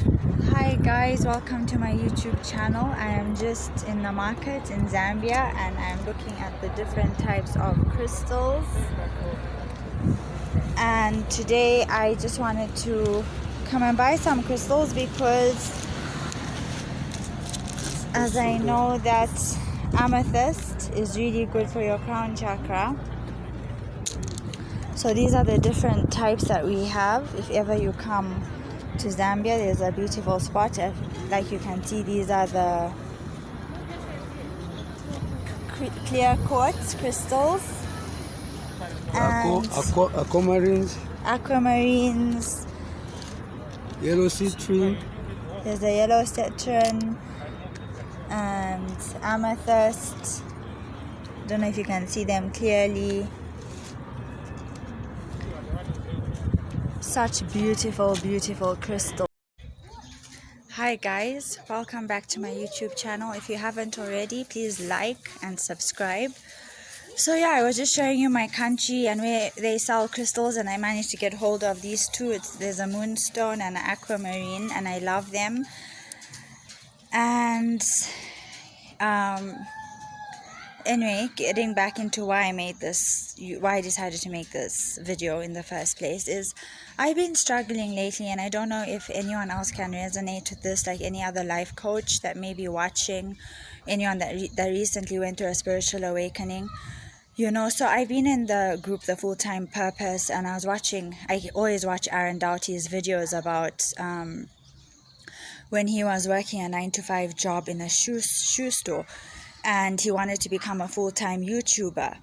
Hi guys, welcome to my YouTube channel. I am just in the market in Zambia and I'm looking at the different types of crystals, and today I just wanted to come and buy some crystals because as I know that amethyst is really good for your crown chakra. So these are the different types that we have. If ever you come to Zambia, there's a beautiful spot. Like you can see, these are the clear quartz crystals and Aquamarines, aquamarines. yellow citrine, There's a yellow citron and amethyst. Don't know if you can see them clearly. Such beautiful crystals. Hi guys, welcome back to my YouTube channel. If you haven't already, please like and subscribe. So yeah, I was just showing you my country and where they sell crystals, and I managed to get hold of these two. There's a moonstone and an aquamarine, and I love them. And anyway, getting back into why I decided to make this video in the first place is I've been struggling lately, and I don't know if anyone else can resonate with this, like any other life coach that may be watching, anyone that recently went through a spiritual awakening. So I've been in the group, The Full-Time Purpose, and I always watch Aaron Doughty's videos about when he was working a 9-to-5 job in a shoe store, and he wanted to become a full-time YouTuber,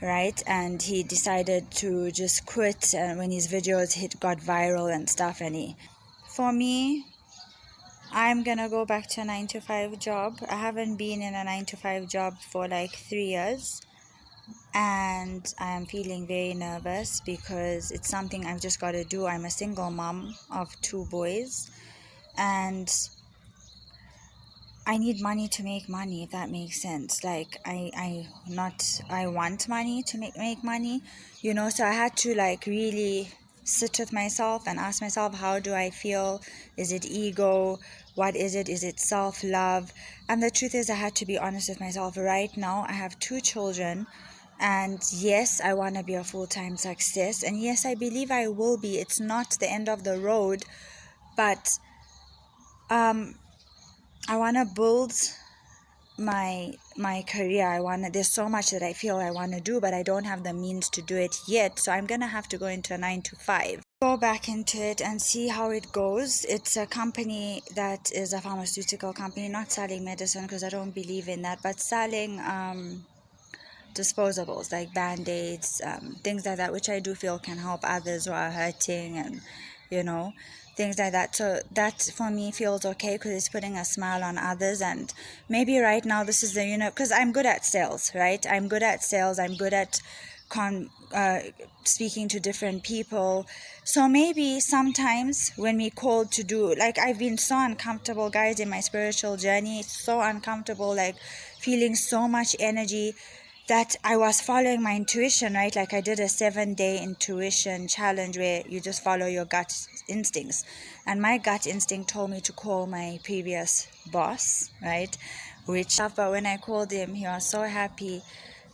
right? And he decided to just quit when his videos got viral and stuff. For me, I'm gonna go back to a 9-to-5 job. I haven't been in a 9-to-5 job for like 3 years. And I am feeling very nervous because it's something I've just got to do. I'm a single mom of 2 boys, and I need money to make money, if that makes sense. Like I want money to make money, so I had to like really sit with myself and ask myself, how do I feel? Is it ego? What is it? Is it self-love? And the truth is, I had to be honest with myself. Right now I have 2 children. And yes, I want to be a full-time success. And yes, I believe I will be. It's not the end of the road. But I want to build my career. There's so much that I feel I want to do, but I don't have the means to do it yet. So I'm going to have to go into a 9-to-5. Go back into it and see how it goes. It's a company that is a pharmaceutical company, not selling medicine because I don't believe in that, but selling disposables like band-aids, things like that, which I do feel can help others who are hurting, and things like that. So that for me feels okay because it's putting a smile on others. And maybe right now this is the because I'm good at sales, right? I'm good at speaking to different people. So maybe sometimes when we called to do, like, I've been so uncomfortable, guys, in my spiritual journey. It's so uncomfortable, like feeling so much energy, that I was following my intuition, right? Like I did a 7-day intuition challenge where you just follow your gut instincts. And my gut instinct told me to call my previous boss, right? But when I called him, he was so happy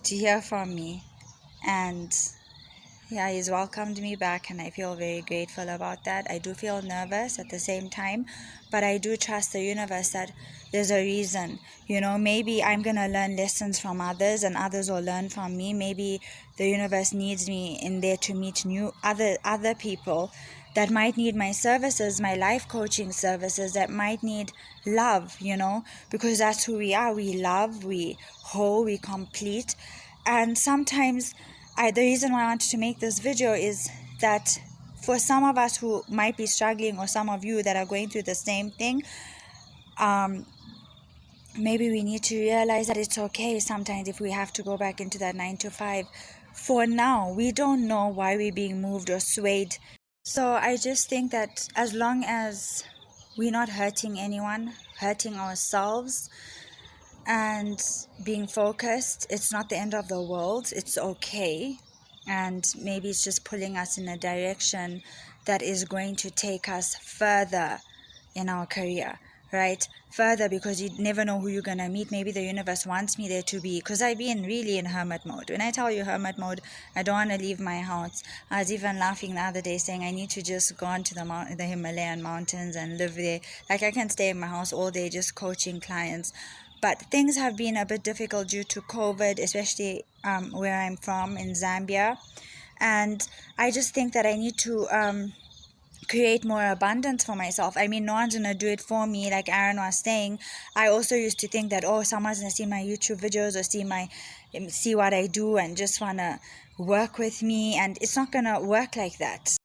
to hear from me. And yeah, he's welcomed me back, and I feel very grateful about that. I do feel nervous at the same time, but I do trust the universe that there's a reason. Maybe I'm going to learn lessons from others and others will learn from me. Maybe the universe needs me in there to meet other people that might need my services, my life coaching services, that might need love, because that's who we are. We love, we whole, we complete. And sometimes the reason why I wanted to make this video is that for some of us who might be struggling, or some of you that are going through the same thing, maybe we need to realize that it's okay sometimes if we have to go back into that 9-to-5. For now, we don't know why we're being moved or swayed. So I just think that as long as we're not hurting anyone, hurting ourselves, and being focused, it's not the end of the world. It's okay. And maybe it's just pulling us in a direction that is going to take us further in our career, right? Further, because you never know who you're gonna meet. Maybe the universe wants me there to be, because I've been really in hermit mode. When I tell you hermit mode, I don't want to leave my house. I was even laughing the other day saying I need to just go on to the Himalayan mountains and live there. Like, I can stay in my house all day just coaching clients. But things have been a bit difficult due to COVID, especially where I'm from in Zambia. And I just think that I need to create more abundance for myself. I mean, no one's gonna do it for me, like Aaron was saying. I also used to think that, oh, someone's gonna see my YouTube videos or see what I do and just wanna work with me, and it's not gonna work like that.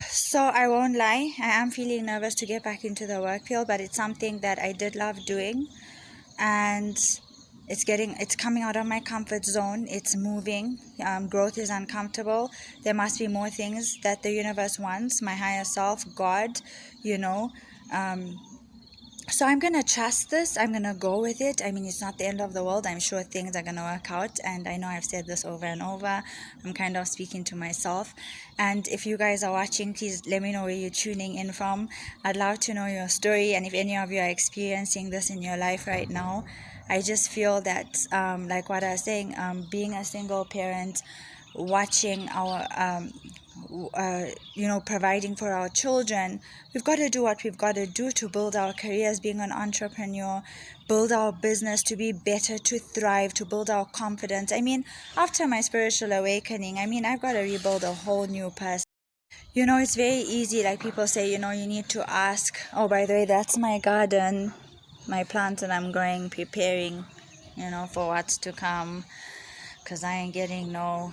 So I won't lie, I am feeling nervous to get back into the work field, but it's something that I did love doing, and it's coming out of my comfort zone. It's moving. Growth is uncomfortable. There must be more things that the universe wants, my higher self, God, you know. So I'm gonna trust this. I'm gonna go with it. I mean, it's not the end of the world. I'm sure things are gonna work out, and I know I've said this over and over. I'm kind of speaking to myself. And if you guys are watching, please let me know where you're tuning in from. I'd love to know your story, and if any of you are experiencing this in your life right now. I just feel that, like what I was saying, being a single parent, watching our providing for our children, we've got to do what we've got to do to build our careers, being an entrepreneur, build our business to be better, to thrive, to build our confidence. I mean, after my spiritual awakening, I mean, I've got to rebuild a whole new person. It's very easy, like people say, you need to ask. Oh, by the way, that's my garden, my plants that I'm growing, preparing, for what's to come, because I ain't getting no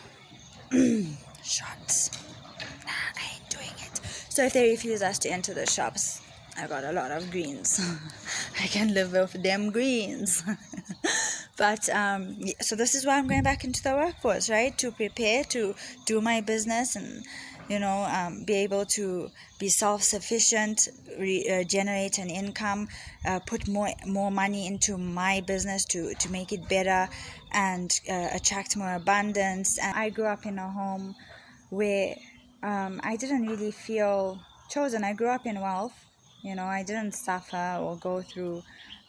shots. I ain't doing it. So if they refuse us to enter the shops, I got a lot of greens. I can live off them greens. But so this is why I'm going back into the workforce, right? To prepare to do my business and be able to be self-sufficient, generate an income, put more money into my business to make it better, and attract more abundance. And I grew up in a home where I didn't really feel chosen. I grew up in wealth. I didn't suffer or go through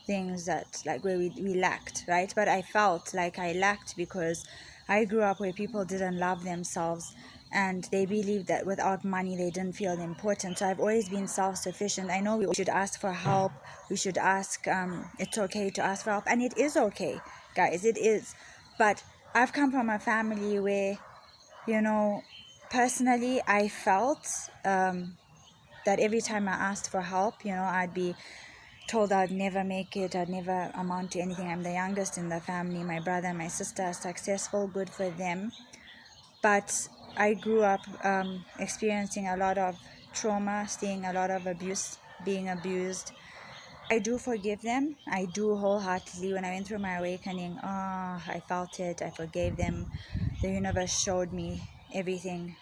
things that, like, where we lacked, right? But I felt like I lacked because I grew up where people didn't love themselves, and they believed that without money they didn't feel important. So I've always been self-sufficient. I know we should ask for help. We should ask, it's okay to ask for help, and it is okay, guys, it is. But I've come from a family where, personally, I felt that every time I asked for help, I'd be told I'd never make it, I'd never amount to anything. I'm the youngest in the family. My brother and my sister are successful, good for them. But I grew up experiencing a lot of trauma, seeing a lot of abuse, being abused. I do forgive them. I do wholeheartedly. When I went through my awakening, I felt it. I forgave them. The universe showed me everything,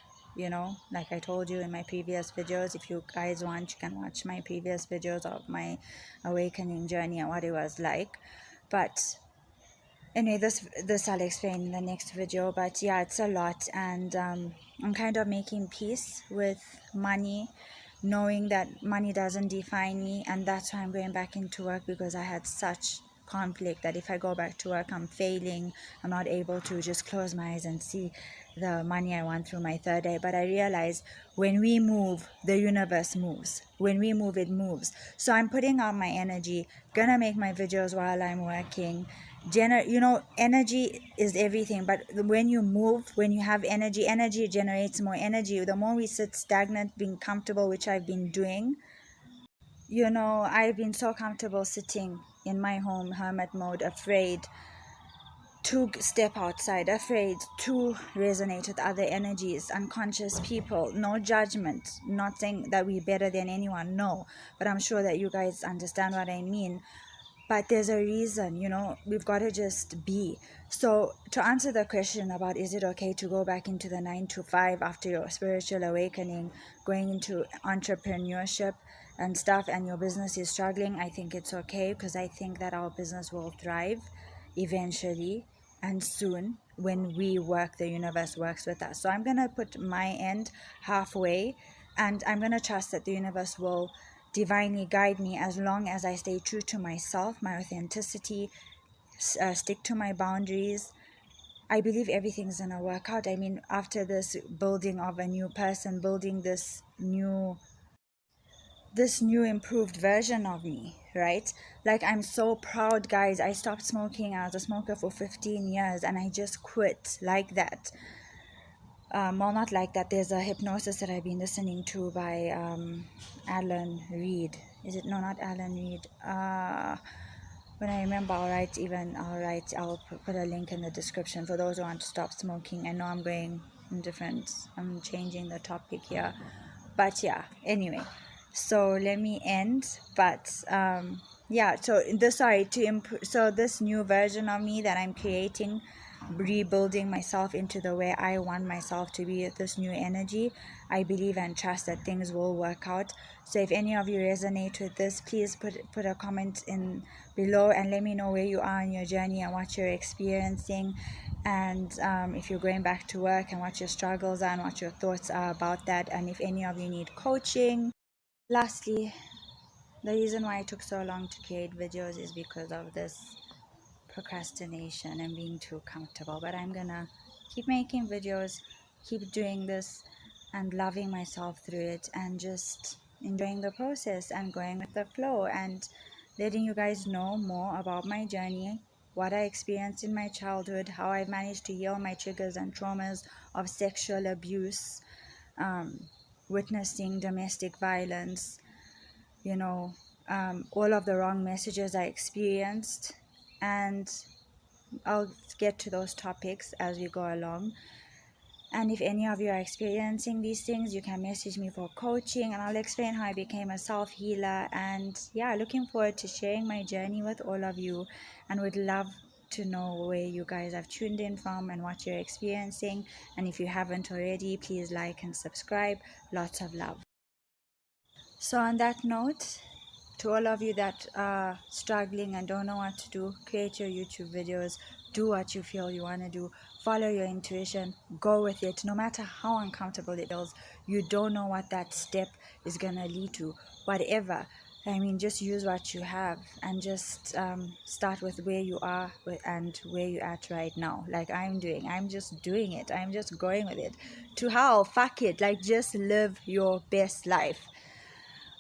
like I told you in my previous videos. If you guys want, you can watch my previous videos of my awakening journey and what it was like. But anyway, this I'll explain in the next video. But yeah, it's a lot, and I'm kind of making peace with money, knowing that money doesn't define me. And that's why I'm going back into work, because I had such conflict that if I go back to work, I'm failing. I'm not able to just close my eyes and see the money I want through my third eye. But I realize when we move, the universe moves. When we move, it moves. So I'm putting out my energy, gonna make my videos while I'm working. Energy is everything. But when you move, when you have energy generates more energy. The more we sit stagnant, being comfortable, which I've been doing, I've been so comfortable sitting in my home, hermit mode, afraid to step outside, afraid to resonate with other energies, unconscious people. No judgment, not saying that we're better than anyone, no, but I'm sure that you guys understand what I mean. But there's a reason, we've got to just be. So to answer the question about, is it okay to go back into the 9 to 5 after your spiritual awakening, going into entrepreneurship and stuff, and your business is struggling, I think it's okay, because I think that our business will thrive eventually and soon. When we work, the universe works with us. So I'm going to put my end halfway, and I'm going to trust that the universe will divinely guide me as long as I stay true to myself, my authenticity, stick to my boundaries. I believe everything's gonna work out. I mean, after this building of a new person, building this new improved version of me, right? Like, I'm so proud, guys. I stopped smoking. I was a smoker for 15 years and I just quit like that. Well, not like that. There's a hypnosis that I've been listening to by Alan Reed. Is it? No, not Alan Reed. When I remember, I'll put a link in the description for those who want to stop smoking. I know I'm changing the topic here. But yeah, anyway. So let me end. But yeah, so this new version of me that I'm creating, rebuilding myself into the way I want myself to be, this new energy, I believe and trust that things will work out. So if any of you resonate with this, please put a comment in below and let me know where you are on your journey and what you're experiencing, and if you're going back to work, and what your struggles are and what your thoughts are about that, and if any of you need coaching. Lastly, the reason why it took so long to create videos is because of this procrastination and being too comfortable. But I'm gonna keep making videos, keep doing this, and loving myself through it, and just enjoying the process and going with the flow, and letting you guys know more about my journey, what I experienced in my childhood, how I've managed to heal my triggers and traumas of sexual abuse, witnessing domestic violence, all of the wrong messages I experienced. And I'll get to those topics as we go along. And if any of you are experiencing these things, you can message me for coaching and I'll explain how I became a self-healer. And yeah, looking forward to sharing my journey with all of you, and would love to know where you guys have tuned in from and what you're experiencing. And if you haven't already, please like and subscribe. Lots of love. So on that note, to all of you that are struggling and don't know what to do, create your YouTube videos, do what you feel you want to do, follow your intuition, go with it, no matter how uncomfortable it feels. You don't know what that step is going to lead to. Whatever. I mean, just use what you have and just start with where you are and where you're at right now. Like I'm doing. I'm just doing it. I'm just going with it. To hell, fuck it. Like, just live your best life.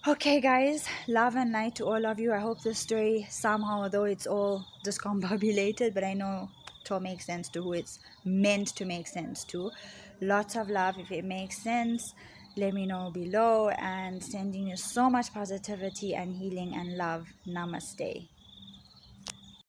Okay, guys, love and light to all of you. I hope this story somehow, although it's all discombobulated, but I know it all makes sense to who it's meant to make sense to. Lots of love. If it makes sense, let me know below, and sending you so much positivity and healing and love. Namaste.